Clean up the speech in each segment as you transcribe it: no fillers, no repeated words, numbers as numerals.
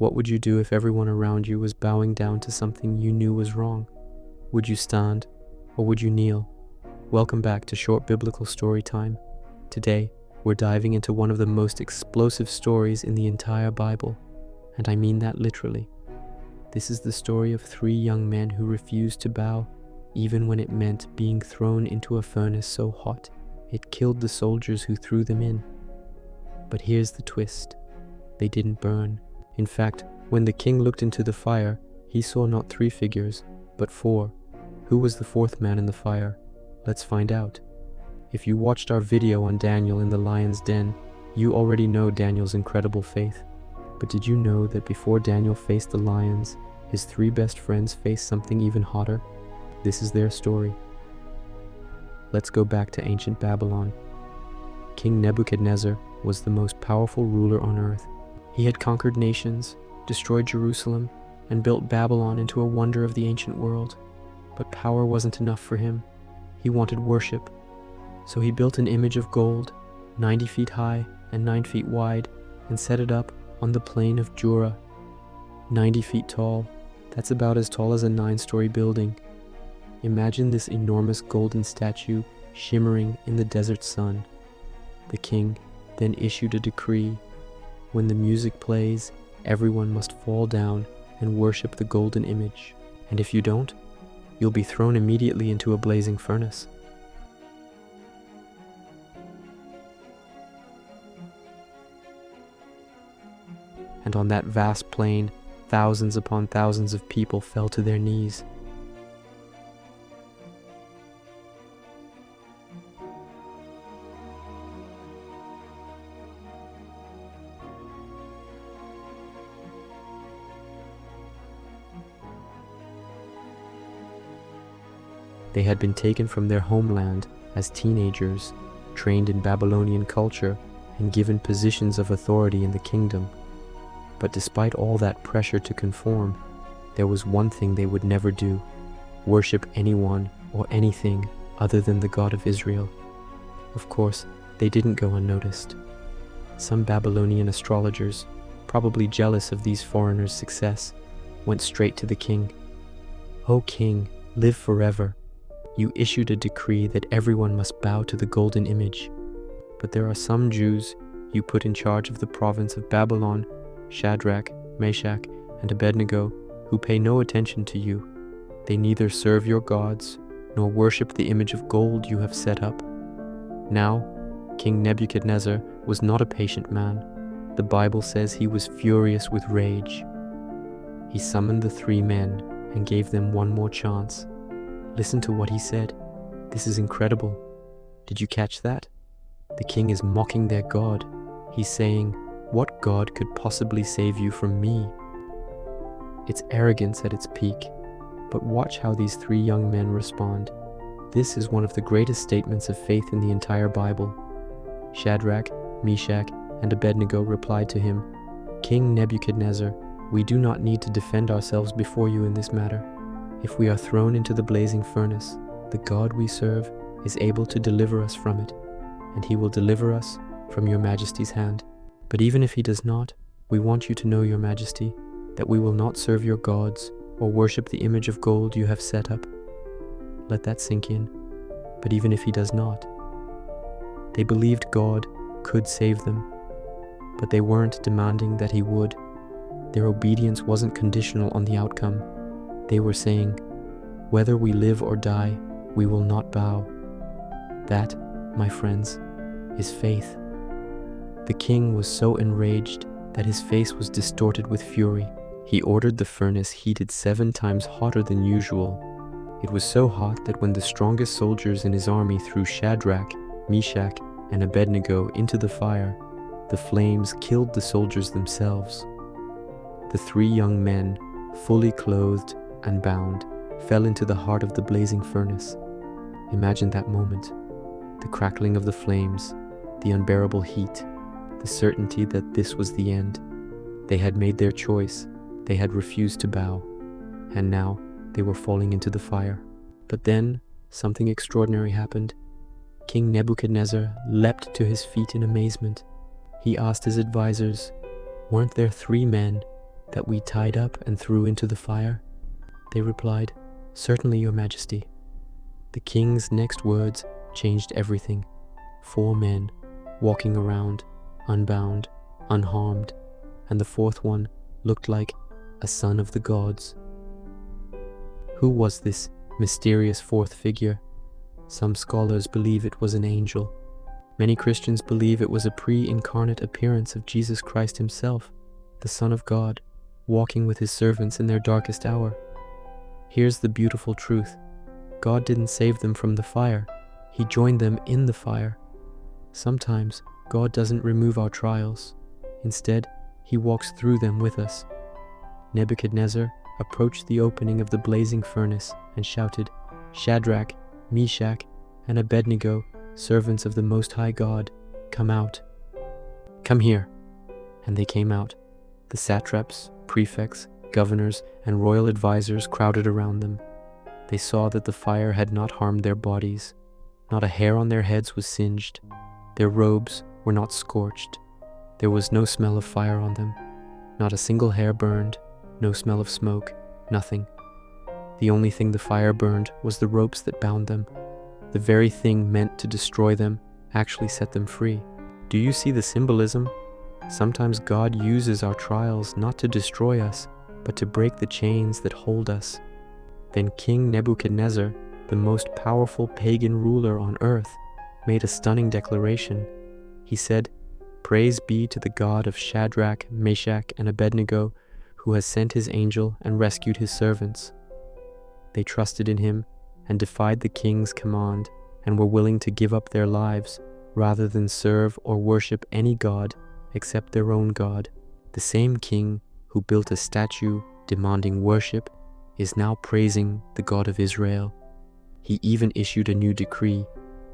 What would you do if everyone around you was bowing down to something you knew was wrong? Would you stand, or would you kneel? Welcome back to Short Biblical Story Time. Today, we're diving into one of the most explosive stories in the entire Bible, and I mean that literally. This is the story of 3 young men who refused to bow, even when it meant being thrown into a furnace so hot it killed the soldiers who threw them in. But here's the twist. They didn't burn. In fact, when the king looked into the fire, he saw not 3 figures, but 4. Who was the 4th man in the fire? Let's find out. If you watched our video on Daniel in the lion's den, you already know Daniel's incredible faith. But did you know that before Daniel faced the lions, his 3 best friends faced something even hotter? This is their story. Let's go back to ancient Babylon. King Nebuchadnezzar was the most powerful ruler on earth. He had conquered nations, destroyed Jerusalem, and built Babylon into a wonder of the ancient world. But power wasn't enough for him. He wanted worship. So he built an image of gold, 90 feet high and 9 feet wide, and set it up on the plain of Dura. 90 feet tall. That's about as tall as a 9-story building. Imagine this enormous golden statue shimmering in the desert sun. The king then issued a decree. When the music plays, everyone must fall down and worship the golden image. And if you don't, you'll be thrown immediately into a blazing furnace. And on that vast plain, thousands upon thousands of people fell to their knees. They had been taken from their homeland as teenagers, trained in Babylonian culture, and given positions of authority in the kingdom. But despite all that pressure to conform, there was one thing they would never do: worship anyone or anything other than the God of Israel. Of course, they didn't go unnoticed. Some Babylonian astrologers, probably jealous of these foreigners' success, went straight to the king. "O king, live forever. You issued a decree that everyone must bow to the golden image. But there are some Jews you put in charge of the province of Babylon, Shadrach, Meshach, and Abednego, who pay no attention to you. They neither serve your gods, nor worship the image of gold you have set up." Now, King Nebuchadnezzar was not a patient man. The Bible says he was furious with rage. He summoned the 3 men and gave them one more chance. Listen to what he said. This is incredible. Did you catch that? The king is mocking their God. He's saying, "What God could possibly save you from me?" It's arrogance at its peak. But watch how these 3 young men respond. This is one of the greatest statements of faith in the entire Bible. Shadrach, Meshach, and Abednego replied to him, "King Nebuchadnezzar, we do not need to defend ourselves before you in this matter. If we are thrown into the blazing furnace, the God we serve is able to deliver us from it, and he will deliver us from your majesty's hand. But even if he does not, we want you to know, your majesty, that we will not serve your gods or worship the image of gold you have set up." Let that sink in. But even if he does not, they believed God could save them, but they weren't demanding that he would. Their obedience wasn't conditional on the outcome. They were saying, "Whether we live or die, we will not bow." That, my friends, is faith. The king was so enraged that his face was distorted with fury. He ordered the furnace heated 7 times hotter than usual. It was so hot that when the strongest soldiers in his army threw Shadrach, Meshach, and Abednego into the fire, the flames killed the soldiers themselves. The 3 young men, fully clothed and bound, fell into the heart of the blazing furnace. Imagine that moment. The crackling of the flames, the unbearable heat, the certainty that this was the end. They had made their choice. They had refused to bow. And now they were falling into the fire. But then something extraordinary happened. King Nebuchadnezzar leapt to his feet in amazement. He asked his advisors, "Weren't there 3 men, that we tied up and threw into the fire?" They replied, "Certainly, your majesty." The king's next words changed everything. 4 men, walking around, unbound, unharmed, and the 4th one looked like a son of the gods. Who was this mysterious 4th figure? Some scholars believe it was an angel. Many Christians believe it was a pre-incarnate appearance of Jesus Christ himself, the Son of God, walking with his servants in their darkest hour. Here's the beautiful truth. God didn't save them from the fire. He joined them in the fire. Sometimes God doesn't remove our trials. Instead, he walks through them with us. Nebuchadnezzar approached the opening of the blazing furnace and shouted, "Shadrach, Meshach, and Abednego, servants of the Most High God, come out. Come here." And they came out. The satraps, prefects, governors, and royal advisors crowded around them. They saw that the fire had not harmed their bodies. Not a hair on their heads was singed. Their robes were not scorched. There was no smell of fire on them. Not a single hair burned, no smell of smoke, nothing. The only thing the fire burned was the ropes that bound them. The very thing meant to destroy them actually set them free. Do you see the symbolism? Sometimes God uses our trials not to destroy us, but to break the chains that hold us. Then King Nebuchadnezzar, the most powerful pagan ruler on earth, made a stunning declaration. He said, "Praise be to the God of Shadrach, Meshach, and Abednego, who has sent his angel and rescued his servants." They trusted in him and defied the king's command and were willing to give up their lives rather than serve or worship any god except their own God. The same king who built a statue demanding worship is now praising the God of Israel. He even issued a new decree.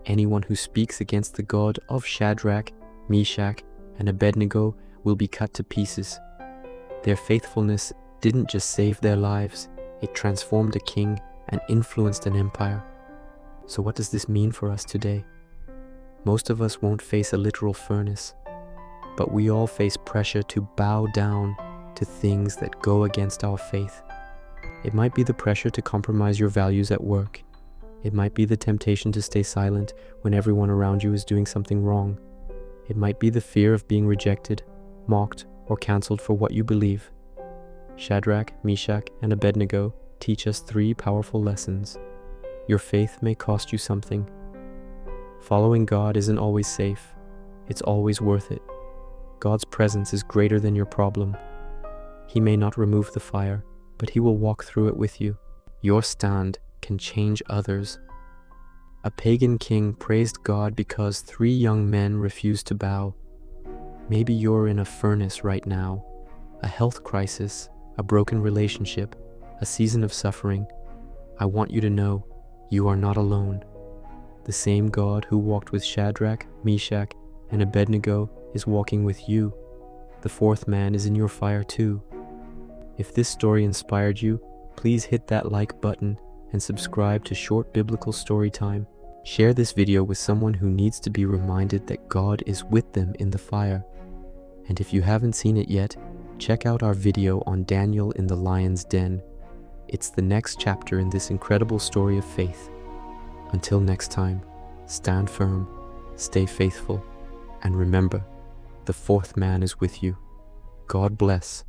Anyone who speaks against the God of Shadrach, Meshach, and Abednego will be cut to pieces. Their faithfulness didn't just save their lives, it transformed a king and influenced an empire. So what does this mean for us today? Most of us won't face a literal furnace, but we all face pressure to bow down to things that go against our faith. It might be the pressure to compromise your values at work. It might be the temptation to stay silent when everyone around you is doing something wrong. It might be the fear of being rejected, mocked, or cancelled for what you believe. Shadrach, Meshach, and Abednego teach us 3 powerful lessons. Your faith may cost you something. Following God isn't always safe. It's always worth it. God's presence is greater than your problem. He may not remove the fire, but he will walk through it with you. Your stand can change others. A pagan king praised God because 3 young men refused to bow. Maybe you're in a furnace right now, a health crisis, a broken relationship, a season of suffering. I want you to know you are not alone. The same God who walked with Shadrach, Meshach, and Abednego is walking with you. The 4th man is in your fire too. If this story inspired you, please hit that like button and subscribe to Short Biblical Storytime. Share this video with someone who needs to be reminded that God is with them in the fire. And if you haven't seen it yet, check out our video on Daniel in the lion's den. It's the next chapter in this incredible story of faith. Until next time, stand firm, stay faithful, and remember, the 4th man is with you. God bless.